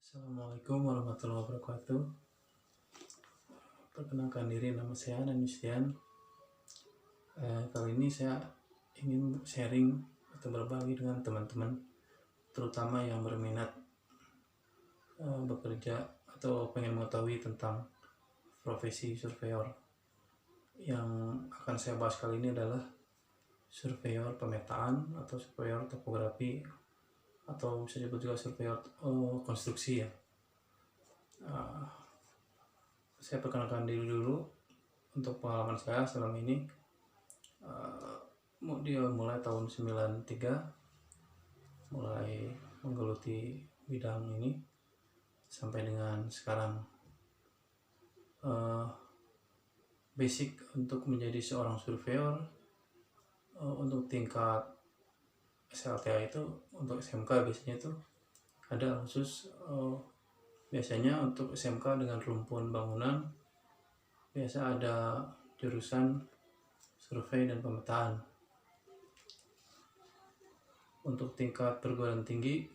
Assalamualaikum warahmatullahi wabarakatuh. Perkenalkan diri, nama saya Nanustian. Kali ini saya ingin sharing atau berbagi dengan teman-teman, terutama yang berminat bekerja atau pengen mengetahui tentang profesi surveyor. Yang akan saya bahas kali ini adalah surveyor pemetaan atau surveyor topografi, atau bisa disebut juga surveyor konstruksi ya. Saya perkenalkan diri dulu untuk pengalaman saya selama ini. Dia mulai tahun 93 mulai menggeluti bidang ini sampai dengan sekarang. Basic untuk menjadi seorang surveyor untuk tingkat SLTA itu, untuk SMK biasanya itu ada khusus. Biasanya untuk SMK dengan rumpun bangunan biasa ada jurusan survei dan pemetaan. Untuk tingkat perguruan tinggi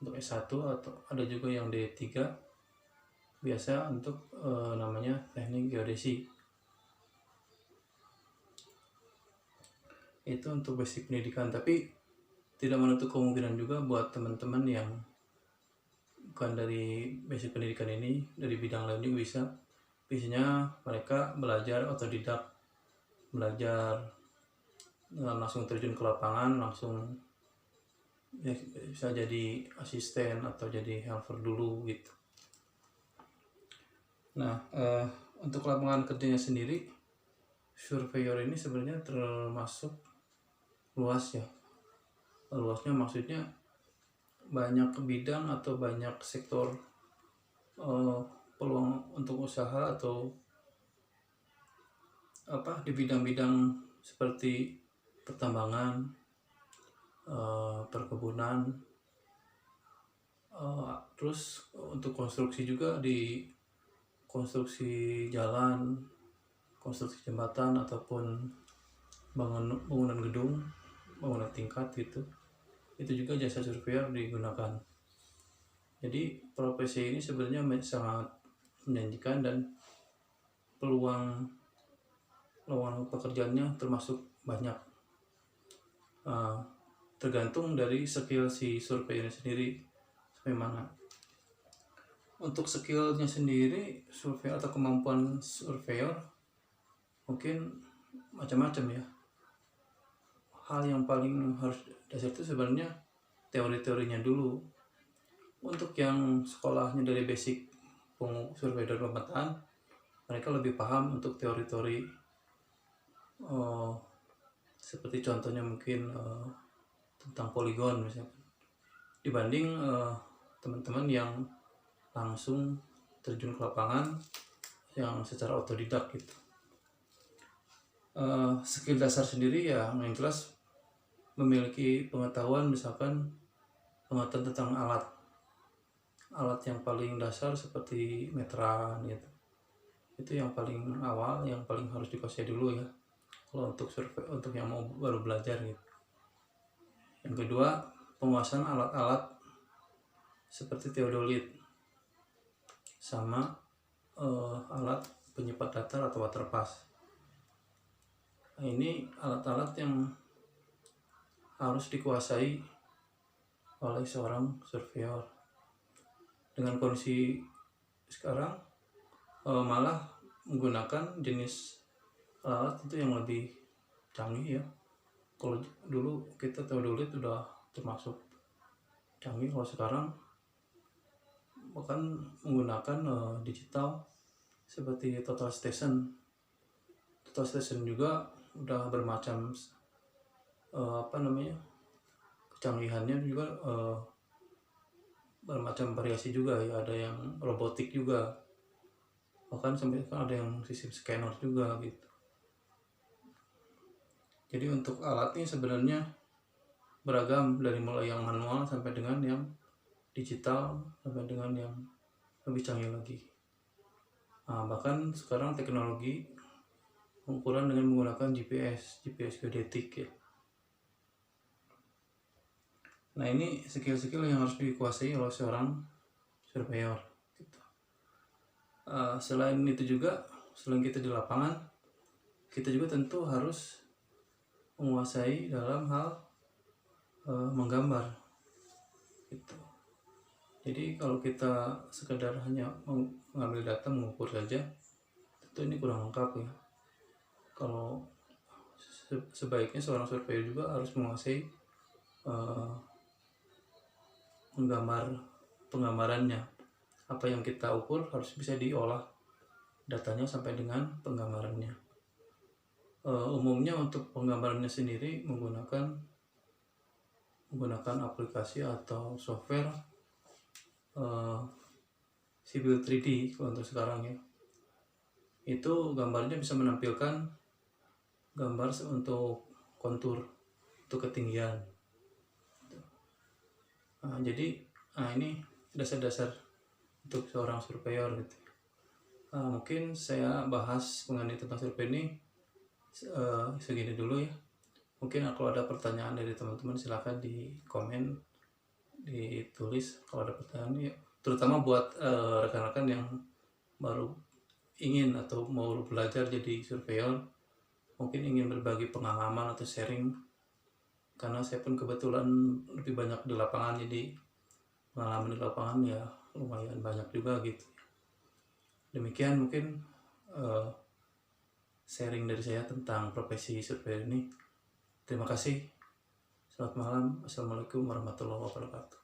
untuk S1 atau ada juga yang D3 biasa untuk namanya teknik geodesi. Itu untuk basic pendidikan, tapi tidak menutup kemungkinan juga buat teman-teman yang bukan dari basic pendidikan ini, dari bidang lain juga bisa. Biasanya mereka belajar otodidak, belajar langsung terjun ke lapangan, langsung ya, bisa jadi asisten atau jadi helper dulu gitu. Nah, untuk lapangan kerjanya sendiri, surveyor ini sebenarnya termasuk luas ya. Luasnya maksudnya banyak bidang atau banyak sektor peluang untuk usaha atau di bidang-bidang seperti pertambangan, perkebunan, terus untuk konstruksi juga, di konstruksi jalan, konstruksi jembatan, ataupun bangunan gedung, bangunan tingkat gitu. Itu juga jasa surveyor digunakan. Jadi profesi ini sebenarnya sangat menjanjikan dan peluang lowongan pekerjaannya termasuk banyak. Tergantung dari skill si surveyor sendiri sampai mana. Untuk skillnya sendiri, surveyor atau kemampuan surveyor mungkin macam-macam ya. Hal yang paling harus dasar itu sebenarnya teori-teorinya dulu. Untuk yang sekolahnya dari basic survei dan pemetaan, mereka lebih paham untuk teori-teori seperti contohnya mungkin tentang poligon misalnya, dibanding teman-teman yang langsung terjun ke lapangan yang secara otodidak gitu. Skill dasar sendiri ya yang jelas memiliki pengetahuan, misalkan pengetahuan tentang alat yang paling dasar seperti meteran gitu. Itu yang paling awal, yang paling harus dikuasai dulu ya kalau untuk survei, untuk yang mau baru belajar gitu. Yang kedua, penguasaan alat-alat seperti theodolit sama alat penyepat datar atau waterpass. Nah, ini alat-alat yang harus dikuasai oleh seorang surveyor. Dengan kondisi sekarang malah menggunakan jenis alat itu yang lebih canggih ya. Kalau dulu kita theodolit udah termasuk canggih, kalau sekarang bahkan menggunakan digital seperti total station. Total station juga udah bermacam kecanggihannya juga bermacam variasi juga ya. Ada yang robotik juga, bahkan sampai ada yang sistem scanner juga gitu. Jadi untuk alatnya sebenarnya beragam, dari mulai yang manual sampai dengan yang digital, sampai dengan yang lebih canggih lagi. Bahkan sekarang teknologi pengukuran dengan menggunakan GPS geodetik ya. Nah, ini skill-skill yang harus dikuasai oleh seorang surveyor gitu. Selain itu juga, selain kita di lapangan, kita juga tentu harus menguasai dalam hal menggambar gitu. Jadi kalau kita sekedar hanya mengambil data, mengukur saja, tentu ini kurang lengkap ya. Kalau sebaiknya seorang surveyor juga harus menguasai penggambarannya. Apa yang kita ukur harus bisa diolah datanya sampai dengan penggambarannya. Umumnya untuk penggambarannya sendiri menggunakan aplikasi atau software Civil 3D kalau untuk sekarang ya. Itu gambarnya bisa menampilkan gambar untuk kontur, untuk ketinggian. Jadi ini dasar-dasar untuk seorang surveyor gitu. Mungkin saya bahas mengenai tentang survei ini segini dulu ya. Mungkin kalau ada pertanyaan dari teman-teman silahkan di komen, ditulis kalau ada pertanyaan ya, terutama buat rekan-rekan yang baru ingin atau mau belajar jadi surveyor, mungkin ingin berbagi pengalaman atau sharing, karena saya pun kebetulan lebih banyak di lapangan, jadi pengalaman di lapangan ya lumayan banyak juga gitu. Demikian mungkin sharing dari saya tentang profesi surveyor ini. Terima kasih. Selamat malam. Assalamualaikum warahmatullahi wabarakatuh.